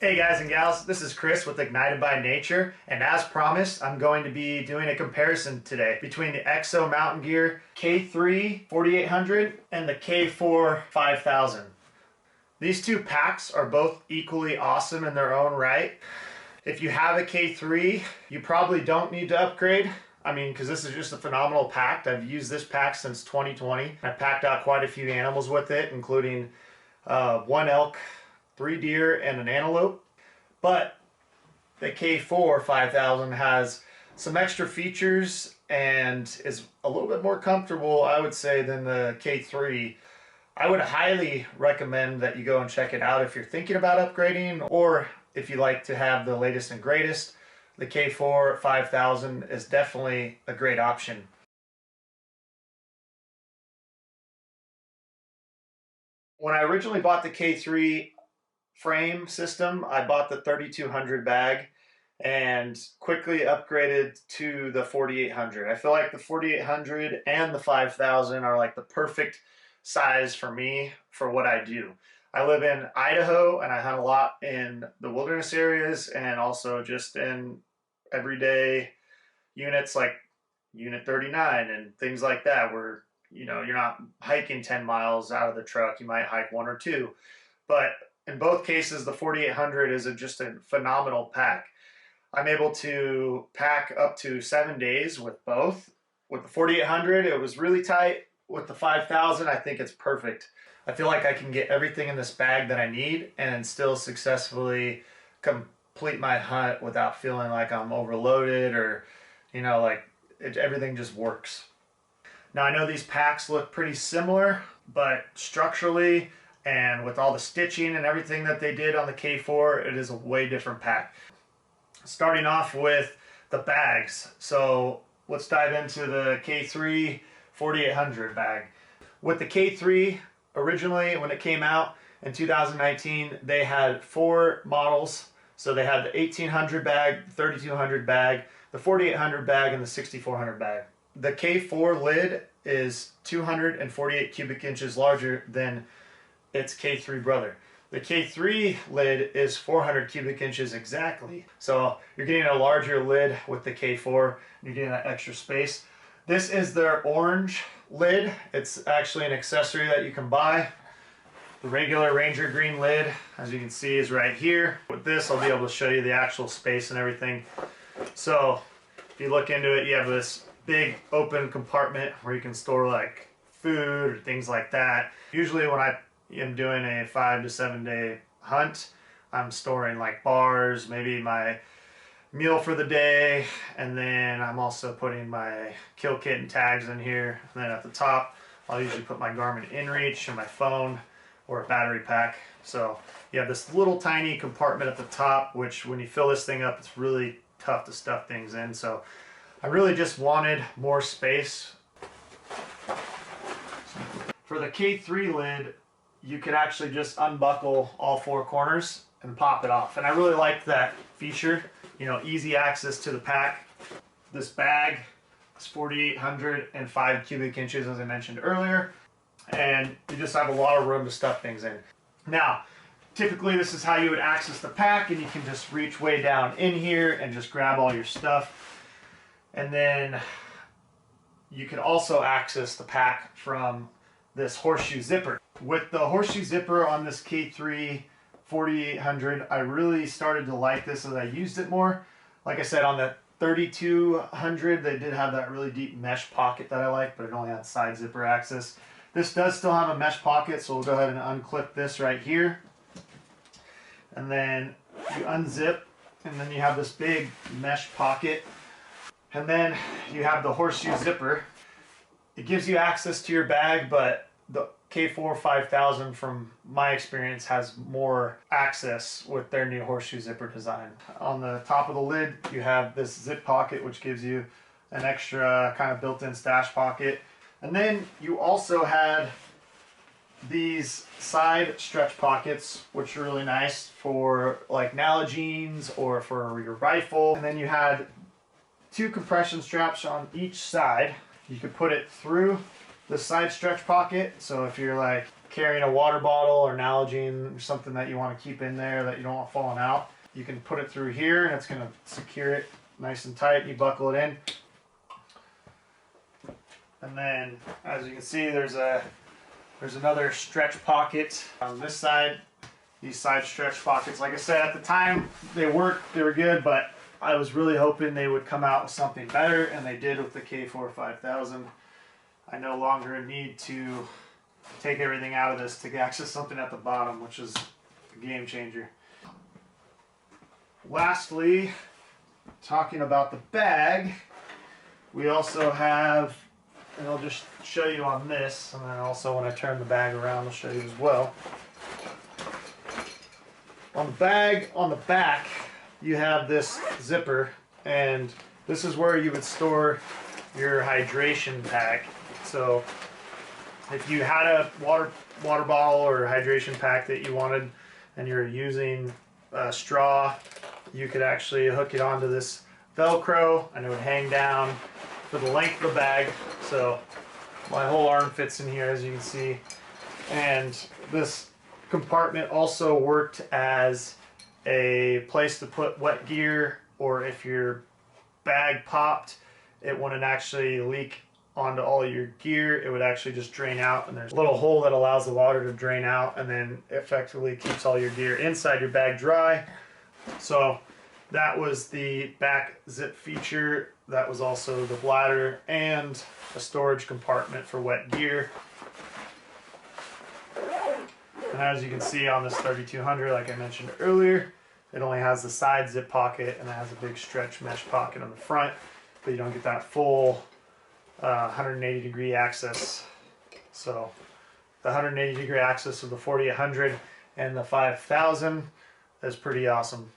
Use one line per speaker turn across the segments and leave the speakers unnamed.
Hey guys and gals, this is Chris with Ignited by Nature, and as promised, I'm going to be doing a comparison today between the Exo Mountain Gear K3 4800 and the K4 5000. These two packs are both equally awesome in their own right. If you have a K3, you probably don't need to upgrade. I mean, because this is just a phenomenal pack. I've used this pack since 2020. I packed out quite a few animals with it, including one elk, 3 deer, and an antelope. But the K4 5000 has some extra features and is a little bit more comfortable, I would say, than the K3. I would highly recommend that you go and check it out if you're thinking about upgrading, or if you like to have the latest and greatest. The K4 5000 is definitely a great option. When I originally bought the K3 frame system, I bought the 3200 bag and quickly upgraded to the 4800. I feel like the 4800 and the 5000 are like the perfect size for me for what I do. I live in Idaho and I hunt a lot in the wilderness areas and also just in everyday units like Unit 39 and things like that, where you're not hiking 10 miles out of the truck. You might hike 1 or 2. But in both cases, the 4800 is just a phenomenal pack. I'm able to pack up to 7 days with both. With the 4800, it was really tight. With the 5000, I think it's perfect. I feel like I can get everything in this bag that I need and still successfully complete my hunt without feeling like I'm overloaded or, everything just works. Now, I know these packs look pretty similar, but structurally and with all the stitching and everything that they did on the K4, it is a way different pack. Starting off with the bags. So let's dive into the K3 4800 bag. With the K3, originally when it came out in 2019, they had 4 models. So they had the 1800 bag, the 3200 bag, the 4800 bag, and the 6400 bag. The K4 lid is 248 cubic inches larger than its K3 brother. The K3 lid is 400 cubic inches exactly. So you're getting a larger lid with the K4. You're getting that extra space. This is their orange lid. It's actually an accessory that you can buy. The regular Ranger green lid, as you can see, is right here. With this, I'll be able to show you the actual space and everything. So if you look into it, you have this big open compartment where you can store like food or things like that. Usually when I am doing a 5 to 7 day hunt, I'm storing like bars, maybe my meal for the day, and then I'm also putting my kill kit and tags in here. And then at the top, I'll usually put my Garmin InReach and my phone or a battery pack. So you have this little tiny compartment at the top, which when you fill this thing up, it's really tough to stuff things in. So I really just wanted more space. For the K3 lid, you could actually just unbuckle all 4 corners and pop it off. And I really liked that feature, easy access to the pack. This bag is 4,805 cubic inches, as I mentioned earlier, and you just have a lot of room to stuff things in. Now, typically this is how you would access the pack, and you can just reach way down in here and just grab all your stuff. And then you can also access the pack from this horseshoe zipper. With the horseshoe zipper on this K3 4800, I really started to like this as I used it more. Like I said, on the 3200, they did have that really deep mesh pocket that I like, but it only had side zipper access. This does still have a mesh pocket, so we'll go ahead and unclip this right here. And then you unzip, and then you have this big mesh pocket. And then you have the horseshoe zipper. It gives you access to your bag, but the K4 5000, from my experience, has more access with their new horseshoe zipper design. On the top of the lid, you have this zip pocket, which gives you an extra kind of built-in stash pocket. And then you also had these side stretch pockets, which are really nice for like Nalgene's or for your rifle. And then you had 2 compression straps on each side. You could put it through the side stretch pocket. So if you're like carrying a water bottle or Nalgene or something that you want to keep in there that you don't want falling out, you can put it through here and it's going to secure it nice and tight. You buckle it in. And then, as you can see, there's another stretch pocket on this side. These side stretch pockets, like I said, at the time they worked, they were good, but I was really hoping they would come out with something better, and they did with the K4 5000. I no longer need to take everything out of this to access something at the bottom, which is a game changer. Lastly, talking about the bag, we also have, and I'll just show you on this, and then also when I turn the bag around I'll show you as well. On the bag, on the back, you have this zipper, and this is where you would store your hydration pack. So if you had a water bottle or hydration pack that you wanted and you're using a straw, you could actually hook it onto this Velcro and it would hang down for the length of the bag. So my whole arm fits in here, as you can see. And this compartment also worked as a place to put wet gear, or if your bag popped, it wouldn't actually leak onto all your gear. It would actually just drain out, and there's a little hole that allows the water to drain out and then effectively keeps all your gear inside your bag dry. So that was the back zip feature. That was also the bladder and a storage compartment for wet gear. And as you can see on this 3200, like I mentioned earlier, it only has the side zip pocket and it has a big stretch mesh pocket on the front, but you don't get that full 180 degree access. So the 180 degree access of the 4800 and the 5000 is pretty awesome.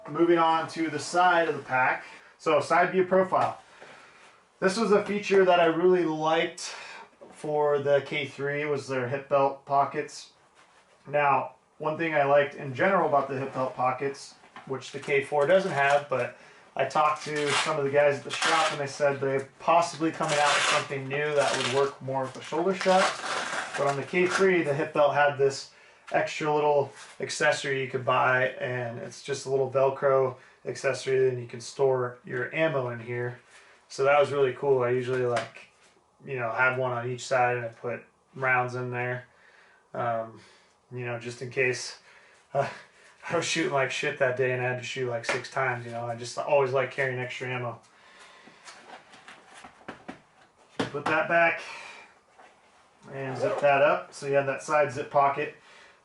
Moving on to the side of the pack. So side view profile. This was a feature that I really liked for the K3, was their hip belt pockets. Now, one thing I liked in general about the hip belt pockets, which the K4 doesn't have, but I talked to some of the guys at the shop and they said they're possibly coming out with something new that would work more with the shoulder straps. But on the K3, the hip belt had this extra little accessory you could buy, and it's just a little Velcro accessory, and you can store your ammo in here. So that was really cool. I usually had one on each side and I put rounds in there, just in case I was shooting like shit that day and I had to shoot like 6 times. I just always like carrying extra ammo. Put that back and zip that up. So you have that side zip pocket.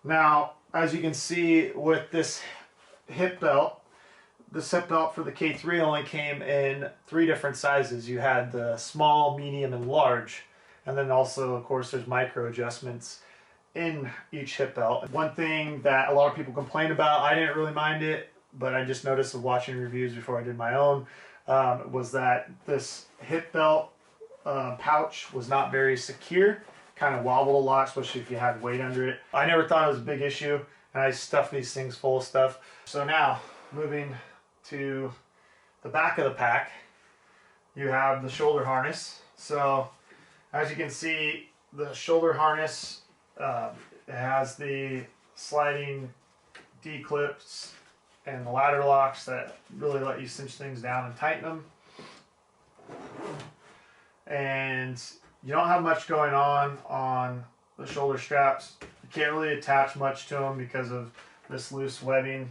Now, as you can see with this hip belt, for the K3 only came in 3 different sizes. You had the small, medium, and large. And then also, of course, there's micro adjustments in each hip belt. One thing that a lot of people complain about, I didn't really mind it, but I just noticed of watching reviews before I did my own, was that this hip belt pouch was not very secure. Kind of wobbled a lot, especially if you had weight under it. I never thought it was a big issue, and I stuffed these things full of stuff. So now, moving to the back of the pack, you have the shoulder harness. So as you can see, the shoulder harness it has the sliding D-clips and the ladder locks that really let you cinch things down and tighten them. And you don't have much going on the shoulder straps. You can't really attach much to them because of this loose webbing.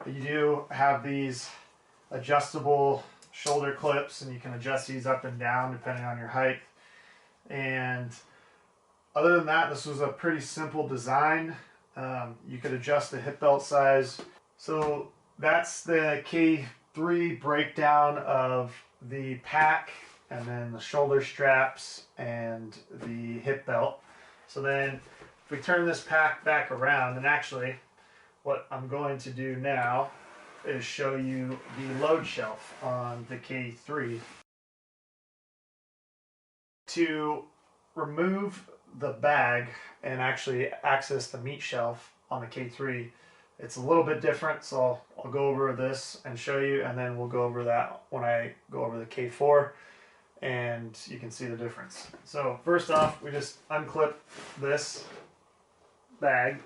But you do have these adjustable shoulder clips, and you can adjust these up and down depending on your height. And other than that, this was a pretty simple design. You could adjust the hip belt size. So that's the K3 breakdown of the pack, and then the shoulder straps and the hip belt. So then if we turn this pack back around, and actually what I'm going to do now is show you the load shelf on the K3. To remove the bag and actually access the meat shelf on the K3, it's a little bit different, so I'll go over this and show you, and then we'll go over that when I go over the K4, and you can see the difference. So first off, we just unclip this bag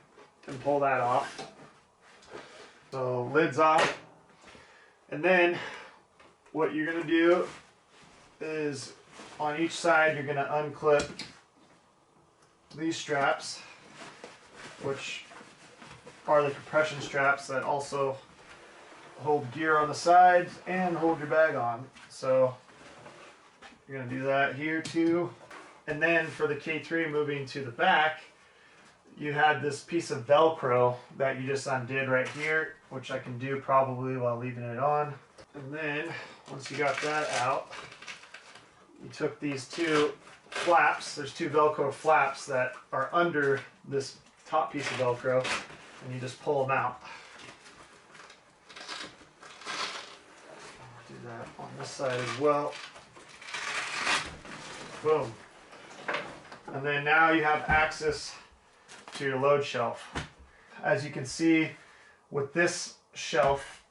and pull that off. So lid's off, and then what you're going to do is on each side you're going to unclip these straps, which are the compression straps that also hold gear on the sides and hold your bag on. So you're going to do that here too. And then for the K3, moving to the back, you had this piece of Velcro that you just undid right here, which I can do probably while leaving it on. And then once you got that out, you took these two flaps. There's two Velcro flaps that are under this top piece of Velcro, and you just pull them out. Do that on this side as well. Boom. And then now you have access to your load shelf. As you can see, with this shelf,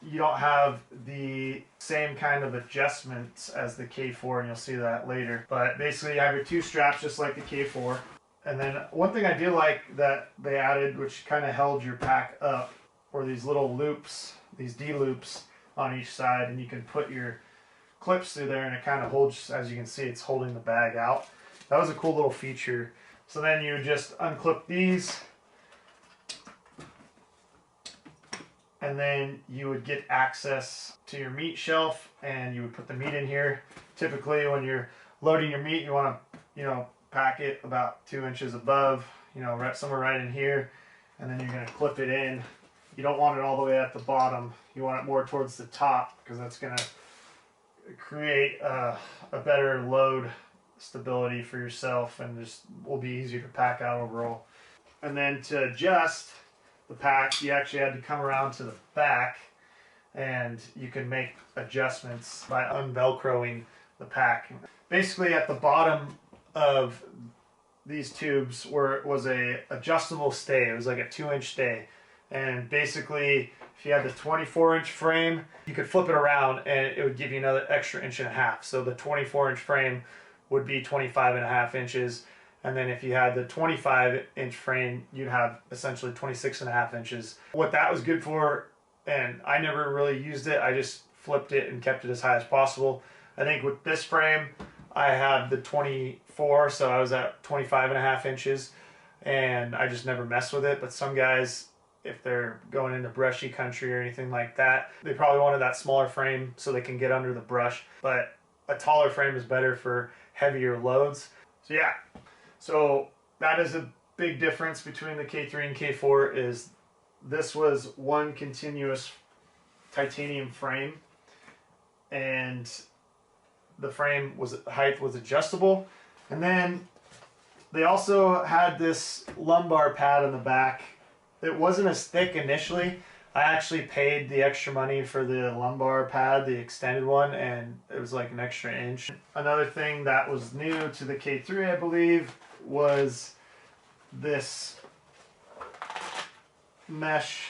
you don't have the same kind of adjustments as the K4, and you'll see that later. But basically you have your two straps just like the K4. And then one thing I do like that they added, which kind of held your pack up, were these little loops, these D-loops on each side, and you can put your clips through there, and it kind of holds, as you can see, it's holding the bag out. That was a cool little feature. So then you just unclip these, and then you would get access to your meat shelf, and you would put the meat in here. Typically when you're loading your meat, you want to, pack it about 2 inches above, right somewhere right in here, and then you're going to clip it in. You don't want it all the way at the bottom. You want it more towards the top, because that's going to create a better load stability for yourself, and just will be easier to pack out overall. And then to adjust the pack, you actually had to come around to the back, and you can make adjustments by unvelcroing the pack. Basically at the bottom of these tubes was a adjustable stay. It was like a 2-inch stay, and basically if you had the 24-inch frame, you could flip it around and it would give you another extra 1.5 inches. So the 24-inch frame would be 25.5 inches, and then if you had the 25-inch frame, you'd have essentially 26.5 inches. What that was good for, and I never really used it, I just flipped it and kept it as high as possible. I think with this frame, I had the 24, so I was at 25.5 inches, and I just never messed with it. But some guys, if they're going into brushy country or anything like that, they probably wanted that smaller frame so they can get under the brush. But a taller frame is better for heavier loads. So yeah, so that is a big difference between the K3 and K4, is this was one continuous titanium frame, and the frame height was adjustable. And then they also had this lumbar pad on the back. It wasn't as thick initially. I actually paid the extra money for the lumbar pad, the extended one, and it was like an extra inch. Another thing that was new to the K3, I believe, was this mesh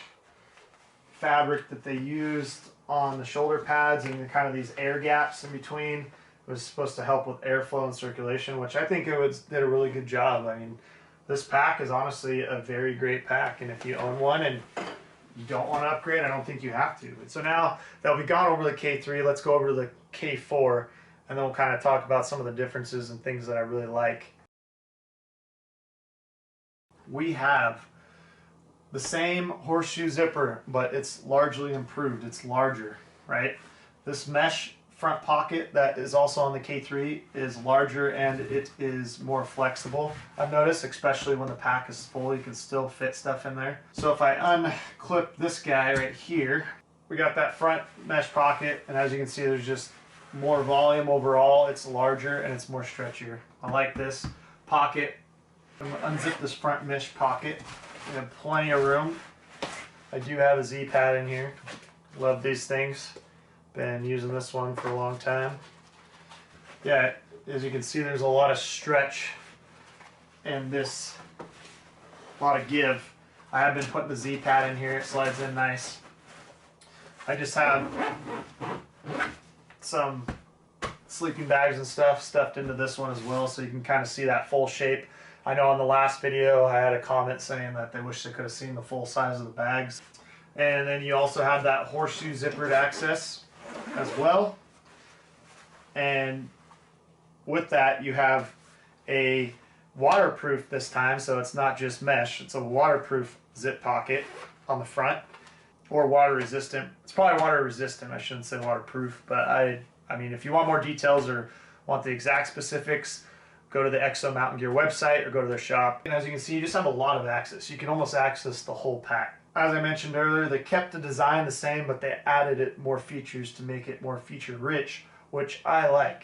fabric that they used on the shoulder pads, and kind of these air gaps in between. It was supposed to help with airflow and circulation, which I think did a really good job. I mean, this pack is honestly a very great pack, and if you own one and you don't want to upgrade, I don't think you have to. So now that we've gone over the K3, let's go over to the K4, and then we'll kind of talk about some of the differences and things that I really like. We have the same horseshoe zipper, but it's largely improved. It's larger. right? This mesh front pocket that is also on the K3 is larger and it is more flexible. I've noticed, especially when the pack is full, you can still fit stuff in there. So if I unclip this guy right here, we got that front mesh pocket, and as you can see, there's just more volume overall. It's larger and it's more stretchier. I like this pocket. I'm gonna unzip this front mesh pocket. We have plenty of room. I do have a Z-pad in here. Love these things. Been using this one for a long time. Yeah, as you can see, there's a lot of stretch and this, a lot of give. I have been putting the Z-pad in here. It slides in nice. I just have some sleeping bags and stuff stuffed into this one as well, so you can kind of see that full shape. I know in the last video I had a comment saying that they wish they could have seen the full size of the bags. And then you also have that horseshoe zippered access as well. And with that you have a waterproof this time, so it's not just mesh, it's a waterproof zip pocket on the front, or water resistant. It's probably water resistant, I shouldn't say waterproof, but I mean, if you want more details or want the exact specifics, go to the Exo Mountain Gear website or go to their shop. And as you can see, you just have a lot of access. You can almost access the whole pack. As I mentioned earlier, they kept the design the same, but they added it more features to make it more feature rich, which I like.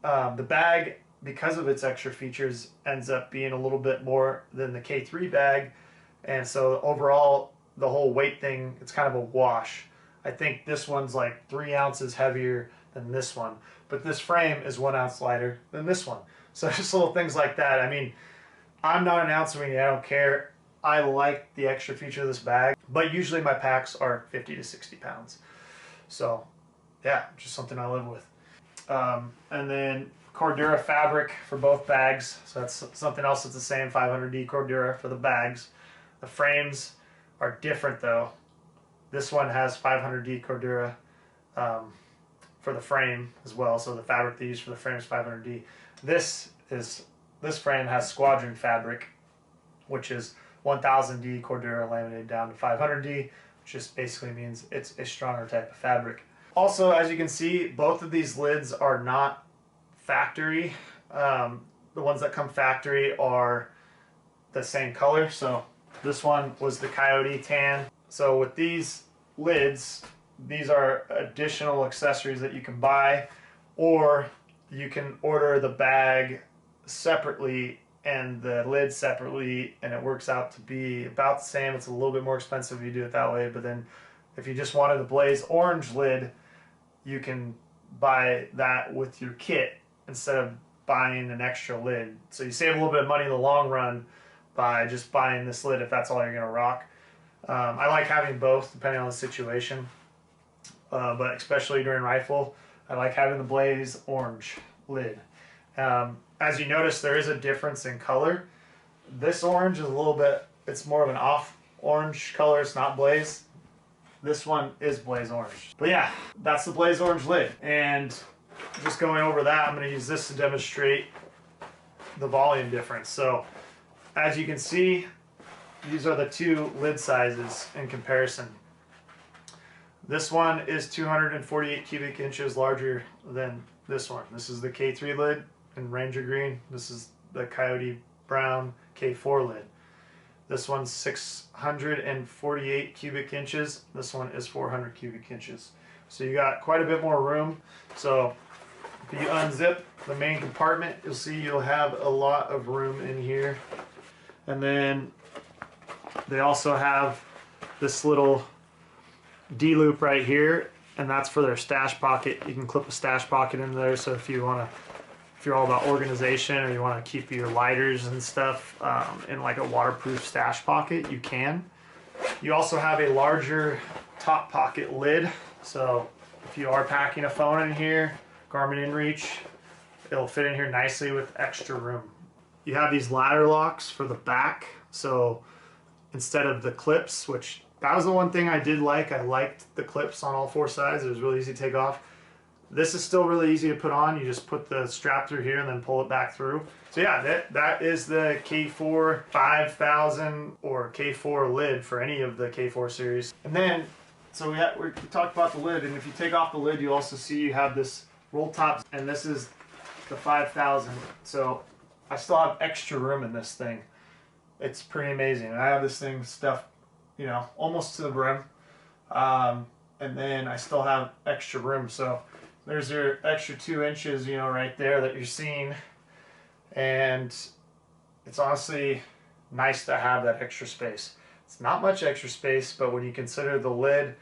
The bag, because of its extra features, ends up being a little bit more than the K3 bag, and so overall the whole weight thing, it's kind of a wash. I think this one's like 3 ounces heavier than this one, but this frame is 1 ounce lighter than this one. So just little things like that. I mean, I'm not an ounce wing, I don't care. I like the extra feature of this bag, but usually my packs are 50 to 60 pounds. So yeah, just something I live with. And then Cordura fabric for both bags. So that's something else that's the same, 500D Cordura for the bags. The frames are different though. This one has 500D Cordura for the frame as well. So the fabric they use for the frame is 500D. This frame has Squadron fabric, which is 1000D Cordura laminated down to 500D, which just basically means it's a stronger type of fabric. Also, as you can see, both of these lids are not factory. The ones that come factory are the same color. So this one was the Coyote tan. So with these lids, these are additional accessories that you can buy, or you can order the bag separately and the lid separately, and it works out to be about the same. It's a little bit more expensive if you do it that way, but then if you just wanted a blaze orange lid, you can buy that with your kit instead of buying an extra lid. So you save a little bit of money in the long run by just buying this lid if that's all you're going to rock. I like having both depending on the situation, but especially during rifle, I like having the blaze orange lid. As you notice, there is a difference in color. This orange is a little bit, it's more of an off orange color, it's not blaze. This one is blaze orange. But yeah, that's the blaze orange lid. And just going over that, I'm going to use this to demonstrate the volume difference. So as you can see, these are the two lid sizes in comparison. This one is 248 cubic inches larger than this one. This is the K3 lid in Ranger Green. This is the Coyote Brown K4 lid. This one's 648 cubic inches. This one is 400 cubic inches. So you got quite a bit more room. So if you unzip the main compartment, you'll see you'll have a lot of room in here. And then they also have this little D-loop right here, and that's for their stash pocket. You can clip a stash pocket in there, so if you want to, if you're all about organization or you want to keep your lighters and stuff in like a waterproof stash pocket, you can. You also have a larger top pocket lid, so if you are packing a phone in here, Garmin InReach, it'll fit in here nicely with extra room. You have these ladder locks for the back, so instead of the clips, which that was the one thing I did like. I liked the clips on all four sides. It was really easy to take off. This is still really easy to put on. You just put the strap through here and then pull it back through. So yeah, that is the K4 5000 or K4 lid for any of the K4 series. And then So we talked about the lid, and if you take off the lid, you also see you have this roll top, and this is the 5000. So I still have extra room in this thing. It's pretty amazing. And I have this thing stuffed, you know, almost to the brim. And then I still have extra room. So there's your extra 2 inches, you know, right there that you're seeing. And it's honestly nice to have that extra space. It's not much extra space, but when you consider the lid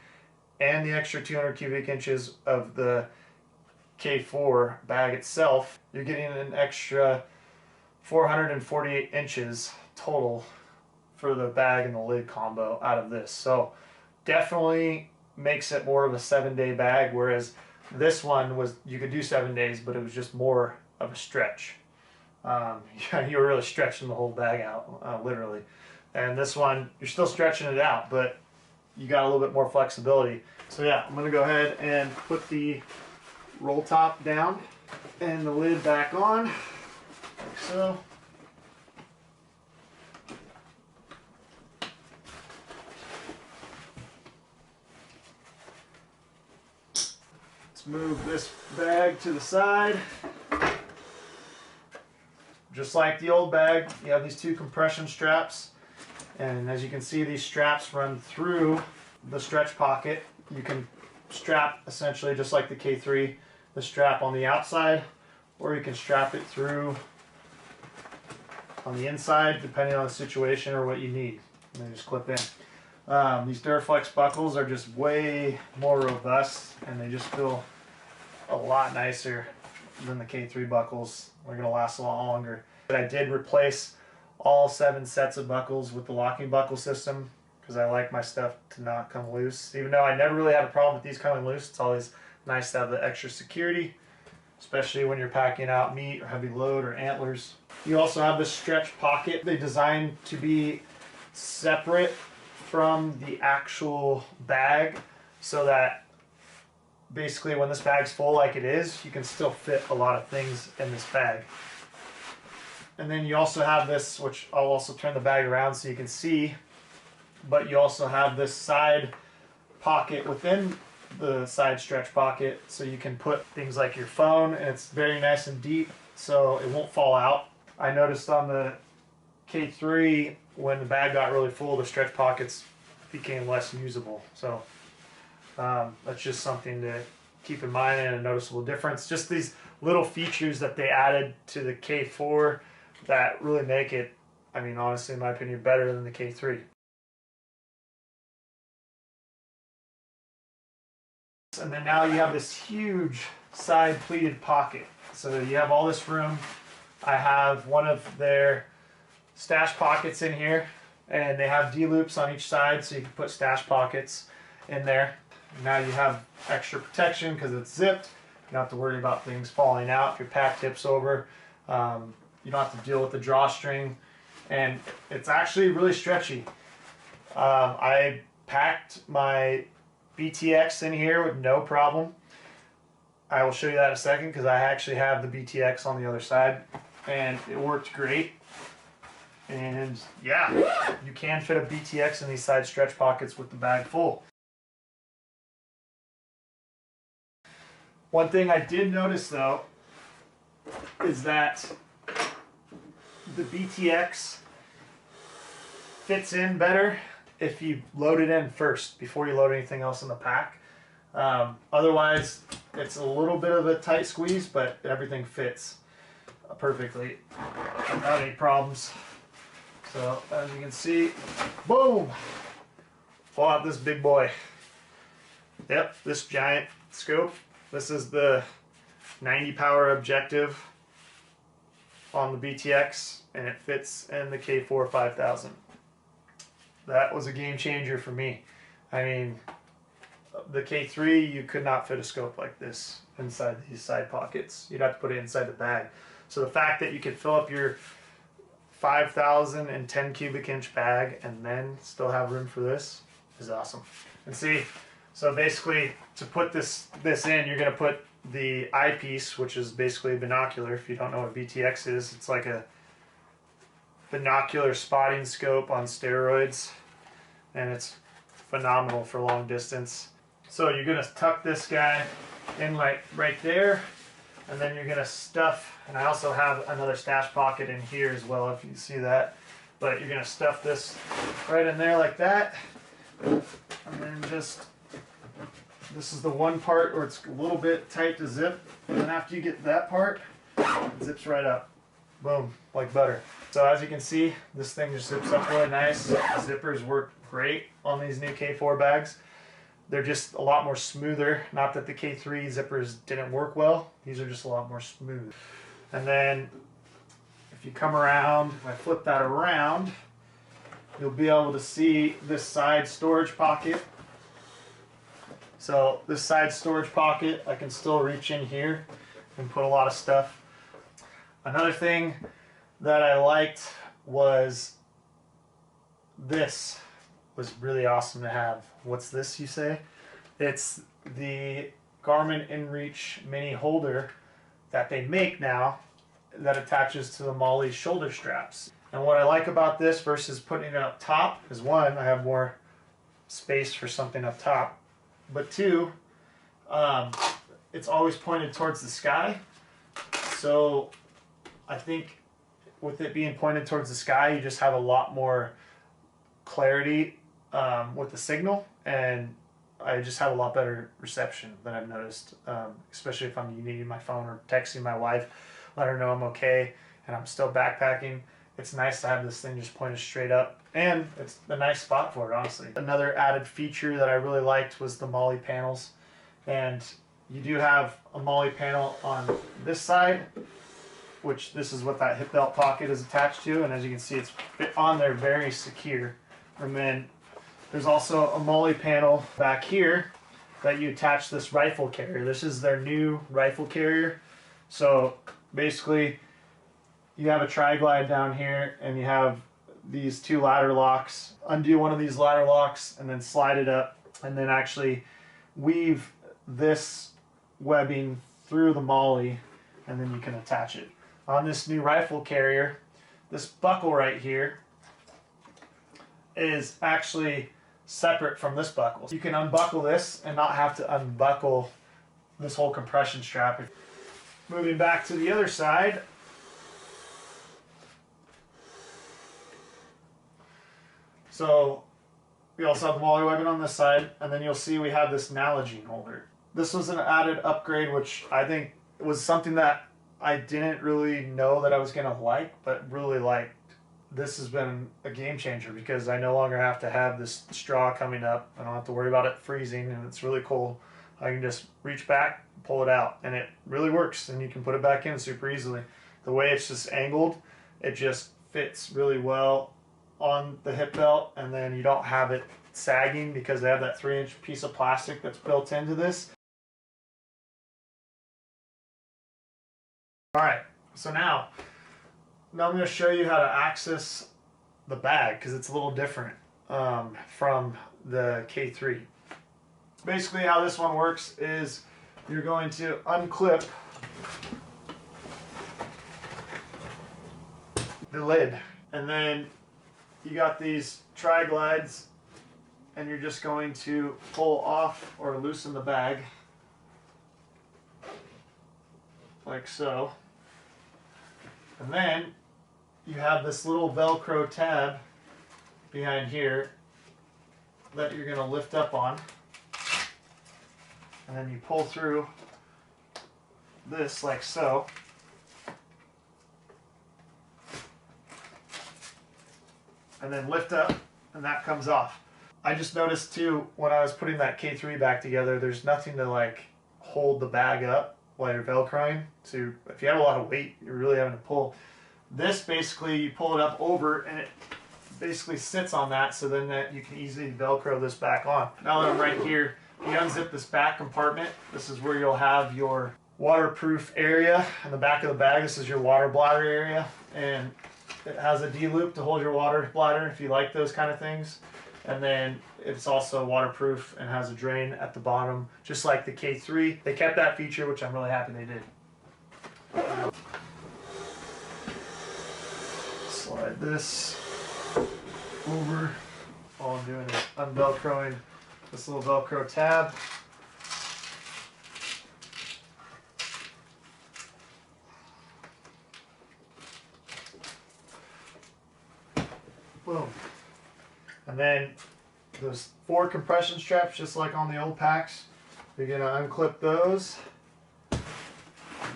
and the extra 200 cubic inches of the K4 bag itself, you're getting an extra 448 inches total for the bag and the lid combo out of this. So definitely makes it more of a 7-day bag, whereas this one was, you could do 7 days, but it was just more of a stretch. You were really stretching the whole bag out, literally. And this one, you're still stretching it out, but you got a little bit more flexibility. So yeah, I'm gonna go ahead and put the roll top down and the lid back on, like so. Let's move this bag to the side. Just like the old bag, you have these 2 compression straps, and as you can see, these straps run through the stretch pocket. You can strap essentially just like the K3, the strap on the outside, or you can strap it through on the inside depending on the situation or what you need. And they just clip in. These Duraflex buckles are just way more robust, and they just feel a lot nicer than the K3 buckles. They're going to last a lot longer. But I did replace all 7 sets of buckles with the locking buckle system because I like my stuff to not come loose. Even though I never really had a problem with these coming loose, it's always nice to have the extra security, especially when you're packing out meat or heavy load or antlers. You also have this stretch pocket. They designed to be separate from the actual bag so that basically when this bag's full like it is, you can still fit a lot of things in this bag. And then you also have this, which I'll also turn the bag around so you can see, but you also have this side pocket within the side stretch pocket, so you can put things like your phone, and it's very nice and deep so it won't fall out. I noticed on the K3 when the bag got really full, the stretch pockets became less usable. So that's just something to keep in mind and a noticeable difference. Just these little features that they added to the K4 that really make it, I mean, honestly, in my opinion, better than the K3. And then now you have this huge side pleated pocket. So you have all this room. I have one of their stash pockets in here, and they have D-loops on each side so you can put stash pockets in there. Now you have extra protection because it's zipped. You don't have to worry about things falling out if your pack tips over. You don't have to deal with the drawstring, and it's actually really stretchy. I packed my BTX in here with no problem. I will show you that in a second because I actually have the BTX on the other side, and it worked great. And yeah, you can fit a BTX in these side stretch pockets with the bag full. One thing I did notice though is that the BTX fits in better if you load it in first before you load anything else in the pack. Otherwise, it's a little bit of a tight squeeze, but everything fits perfectly without any problems. So as you can see, boom, pull out this big boy. Yep, this giant scope. This is the 90 power objective on the BTX, and it fits in the K4 5000. That was a game changer for me. I mean, the K3, you could not fit a scope like this inside these side pockets. You'd have to put it inside the bag. So the fact that you could fill up your 5,010 cubic inch bag and then still have room for this is awesome. And see, so basically to put this in, you're going to put the eyepiece, which is basically a binocular. If you don't know what a BTX is, it's like a binocular spotting scope on steroids, and it's phenomenal for long distance. So you're gonna tuck this guy in like right there, and then you're gonna stuff, and I also have another stash pocket in here as well if you see that, but you're gonna stuff this right in there like that, and then just, this is the one part where it's a little bit tight to zip, and then after you get that part, it zips right up. Boom, like butter. So as you can see, this thing just zips up really nice. The zippers work great on these new K4 bags. They're just a lot more smoother. Not that the K3 zippers didn't work well. These are just a lot more smooth. And then if you come around, if I flip that around, you'll be able to see this side storage pocket. So this side storage pocket, I can still reach in here and put a lot of stuff. Another thing that I liked was this was really awesome to have. What's this, you say? It's the Garmin InReach mini holder that they make now that attaches to the Molly's shoulder straps. And what I like about this versus putting it up top is, one, I have more space for something up top, but two, it's always pointed towards the sky. So I think with it being pointed towards the sky, you just have a lot more clarity with the signal, and I just have a lot better reception than I've noticed, especially if I'm needing my phone or texting my wife, let her know I'm okay and I'm still backpacking. It's nice to have this thing just pointed straight up, and it's a nice spot for it, honestly. Another added feature that I really liked was the Molly panels, and you do have a Molly panel on this side, which this is what that hip belt pocket is attached to, and as you can see, it's on there very secure. And then there's also a Molly panel back here that you attach this rifle carrier. This is their new rifle carrier. So basically, you have a tri-glide down here, and you have these two ladder locks. Undo one of these ladder locks, and then slide it up, and then actually weave this webbing through the Molly, and then you can attach it. On this new rifle carrier, this buckle right here is actually separate from this buckle. You can unbuckle this and not have to unbuckle this whole compression strap. Moving back to the other side, so we also have the Molly webbing on this side, and then you'll see we have this Nalgene holder. This was an added upgrade, which I think was something that I didn't really know that I was going to like, but really liked. This has been a game changer because I no longer have to have this straw coming up. I don't have to worry about it freezing, and it's really cool. I can just reach back, pull it out, and it really works, and you can put it back in super easily. The way it's just angled, it just fits really well on the hip belt, and then you don't have it sagging because they have that 3-inch piece of plastic that's built into this. Alright, so now I'm going to show you how to access the bag because it's a little different from the K3. Basically how this one works is you're going to unclip the lid, and then you got these tri-glides, and you're just going to pull off or loosen the bag like so. And then you have this little Velcro tab behind here that you're going to lift up on, and then you pull through this like so. And then lift up, and that comes off. I just noticed too, when I was putting that K3 back together, there's nothing to like hold the bag up while you're Velcroing. So if you have a lot of weight, you're really having to pull. This basically, you pull it up over, and it basically sits on that, so then that you can easily Velcro this back on. Now that I'm right here, you unzip this back compartment. This is where you'll have your waterproof area in the back of the bag. This is your water bladder area, and it has a D-loop to hold your water bladder if you like those kind of things. And then it's also waterproof and has a drain at the bottom, just like the K3. They kept that feature, which I'm really happy they did. Slide this over, All I'm doing is unvelcroing this little Velcro tab. Boom. And then those 4 compression straps, just like on the old packs, you're going to unclip those.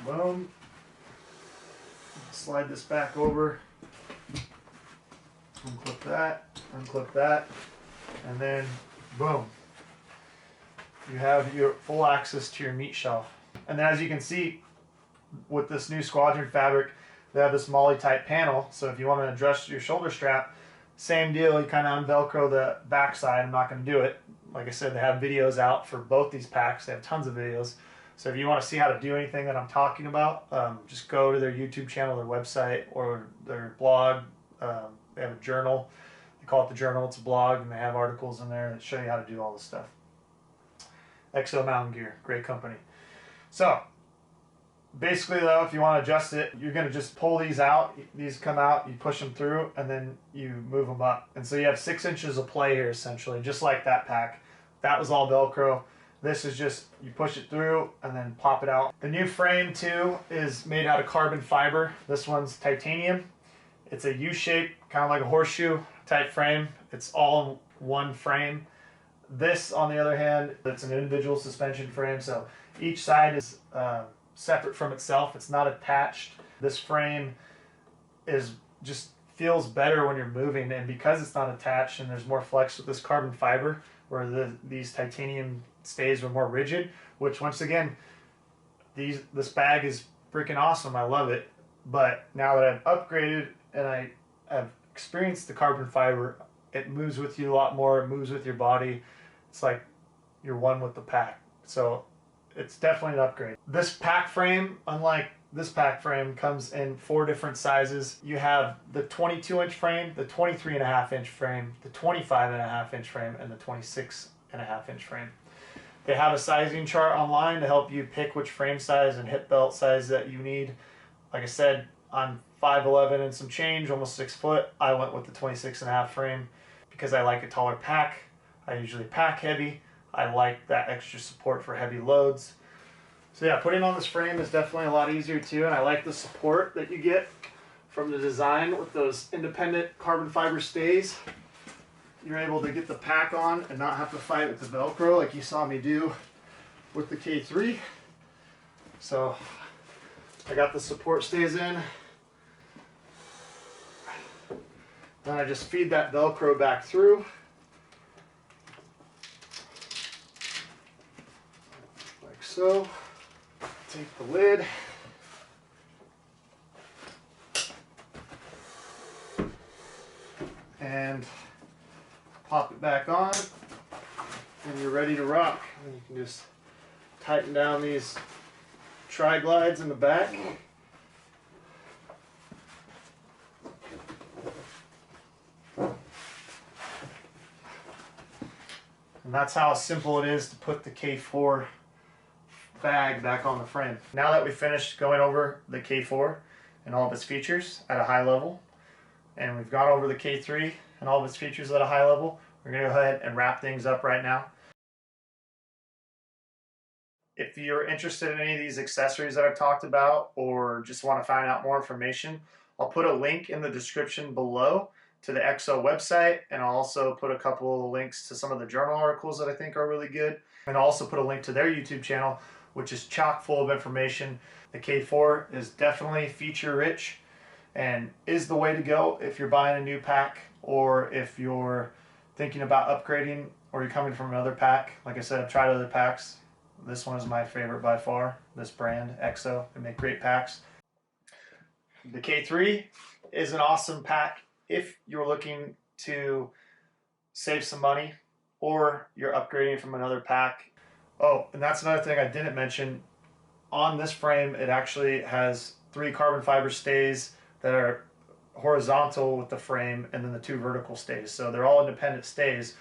Boom. Slide this back over. Unclip that, and then boom. You have your full access to your meat shelf. And then as you can see, with this new Squadron fabric, they have this MOLLE type panel. So if you want to adjust your shoulder strap, same deal, you kind of unvelcro the back side. I'm not going to do it. Like I said, they have videos out for both these packs. They have tons of videos. So if you want to see how to do anything that I'm talking about, just go to their YouTube channel, their website, or their blog. They have a journal. They call it the journal. It's a blog, and they have articles in there that show you how to do all this stuff. Exo Mountain Gear, great company. So basically, though, if you want to adjust it, you're going to just pull these out. These come out, you push them through, and then you move them up. And so you have 6 inches of play here, essentially, just like that pack. That was all Velcro. This is just, you push it through and then pop it out. The new frame, too, is made out of carbon fiber. This one's titanium. It's a U-shape, kind of like a horseshoe type frame. It's all one frame. This, on the other hand, it's an individual suspension frame, so each side is separate from itself. It's not attached. This frame is just feels better when you're moving, and because it's not attached and there's more flex with this carbon fiber, where these titanium stays are more rigid, which once again, this bag is freaking awesome. I love it. But now that I've upgraded and I have experienced the carbon fiber, it moves with you a lot more. It moves with your body. It's like you're one with the pack. So it's definitely an upgrade. This pack frame, unlike this pack frame, comes in 4 different sizes. You have the 22-inch frame, the 23.5-inch frame, the 25.5-inch frame, and the 26.5-inch frame. They have a sizing chart online to help you pick which frame size and hip belt size that you need. Like I said, I'm 5'11" and some change, almost 6 foot. I went with the 26.5 frame because I like a taller pack. I usually pack heavy. I like that extra support for heavy loads. So yeah, putting on this frame is definitely a lot easier too, and I like the support that you get from the design with those independent carbon fiber stays. You're able to get the pack on and not have to fight with the Velcro like you saw me do with the K3. So I got the support stays in. Then I just feed that Velcro back through. Like so. Take the lid. And pop it back on. And you're ready to rock. And you can just tighten down these tri-glides in the back. And that's how simple it is to put the K4 bag back on the frame. Now that we've finished going over the K4 and all of its features at a high level, and we've gone over the K3 and all of its features at a high level, we're going to go ahead and wrap things up right now. If you're interested in any of these accessories that I've talked about, or just want to find out more information, I'll put a link in the description below to the Exo website, and I'll also put a couple of links to some of the journal articles that I think are really good, and I'll also put a link to their YouTube channel, which is chock full of information. The K4 is definitely feature rich and is the way to go if you're buying a new pack, or if you're thinking about upgrading, or you're coming from another pack. Like I said, I've tried other packs. This one is my favorite by far, this brand, Exo. They make great packs. The K3 is an awesome pack if you're looking to save some money, or you're upgrading from another pack. Oh, and that's another thing I didn't mention. On this frame, it actually has 3 carbon fiber stays that are horizontal with the frame, and then the 2 vertical stays. So they're all independent stays,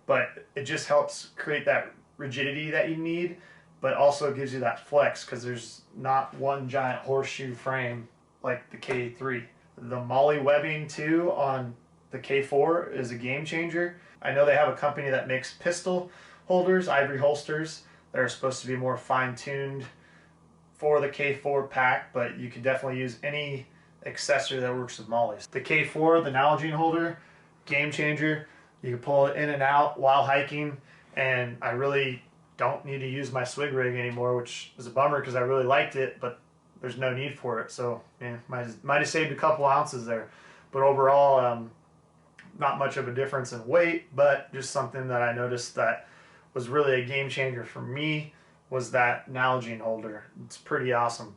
but it just helps create that rigidity that you need, but also gives you that flex, because there's not one giant horseshoe frame like the K3. The MOLLE webbing too on the K4 is a game changer. I know they have a company that makes pistol holders, ivory holsters, that are supposed to be more fine-tuned for the K4 pack, but you can definitely use any accessory that works with mollies. The K4, the Nalgene holder, game changer. You can pull it in and out while hiking, and I really don't need to use my swig rig anymore, which is a bummer because I really liked it, but there's no need for it. So yeah, might have saved a couple ounces there, but overall, not much of a difference in weight, but just something that I noticed that was really a game changer for me was that Nalgene holder. It's pretty awesome.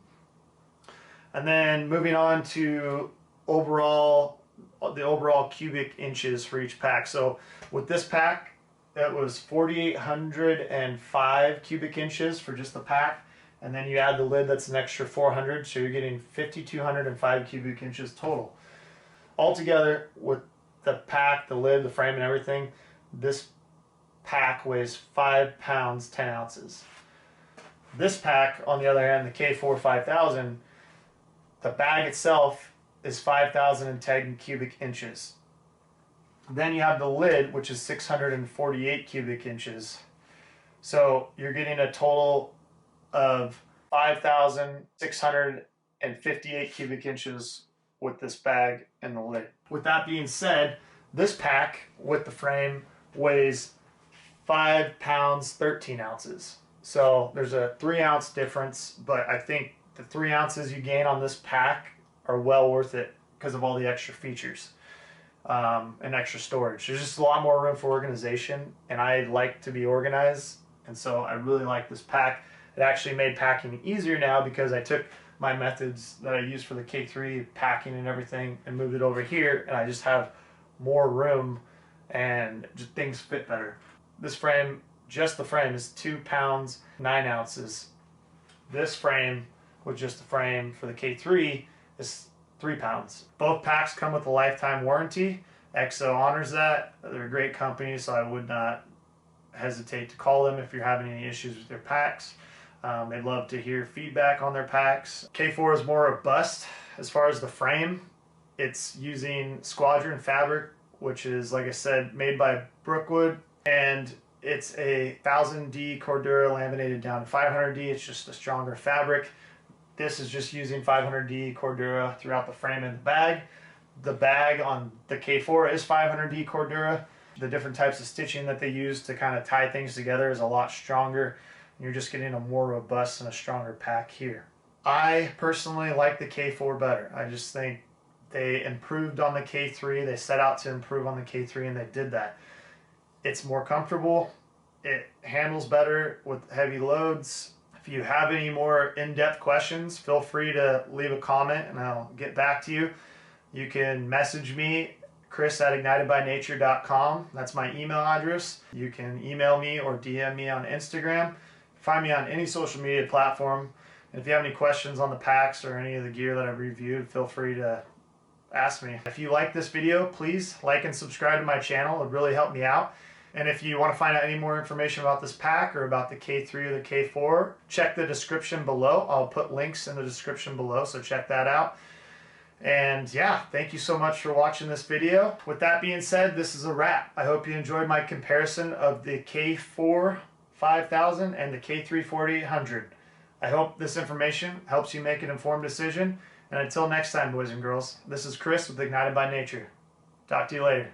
And then moving on to the overall cubic inches for each pack. So with this pack, it was 4,805 cubic inches for just the pack. And then you add the lid, that's an extra 400, so you're getting 5,205 cubic inches total. Altogether, with the pack, the lid, the frame, and everything, this pack weighs 5 pounds, 10 ounces. This pack, on the other hand, the K4 5000, the bag itself is 5,010 cubic inches. Then you have the lid, which is 648 cubic inches. So you're getting a total of 5,658 cubic inches with this bag and the lid. With that being said, this pack with the frame weighs 5 pounds, 13 ounces. So there's a 3-ounce difference, but I think the 3 ounces you gain on this pack are well worth it because of all the extra features and extra storage. There's just a lot more room for organization, and I like to be organized, and so I really like this pack. It actually made packing easier now because I took my methods that I use for the K3 packing and everything and moved it over here, and I just have more room and just things fit better. This frame, just the frame, is 2 pounds, 9 ounces. This frame, with just the frame for the K3, is 3 pounds. Both packs come with a lifetime warranty. Exo honors that. They're a great company, so I would not hesitate to call them if you're having any issues with their packs. They'd love to hear feedback on their packs. K4 is more robust as far as the frame. It's using Squadron fabric, which is, like I said, made by Brookwood, and it's a 1000D Cordura laminated down to 500D. It's just a stronger fabric. This is just using 500D Cordura throughout the frame and the bag. The bag on the K4 is 500D Cordura. The different types of stitching that they use to kind of tie things together is a lot stronger. You're just getting a more robust and a stronger pack here. I personally like the K4 better. I just think they improved on the K3. They set out to improve on the K3, and they did that. It's more comfortable. It handles better with heavy loads. If you have any more in-depth questions, feel free to leave a comment and I'll get back to you. You can message me, chris@ignitedbynature.com. That's my email address. You can email me or DM me on Instagram. Find me on any social media platform. And if you have any questions on the packs or any of the gear that I've reviewed, feel free to ask me. If you like this video, please like and subscribe to my channel. It would really help me out. And if you want to find out any more information about this pack or about the K3 or the K4, check the description below. I'll put links in the description below, so check that out. And yeah, thank you so much for watching this video. With that being said, this is a wrap. I hope you enjoyed my comparison of the K4 5000 and the K3 4800. I hope this information helps you make an informed decision. And until next time, boys and girls, this is Chris with Ignited by Nature. Talk to you later.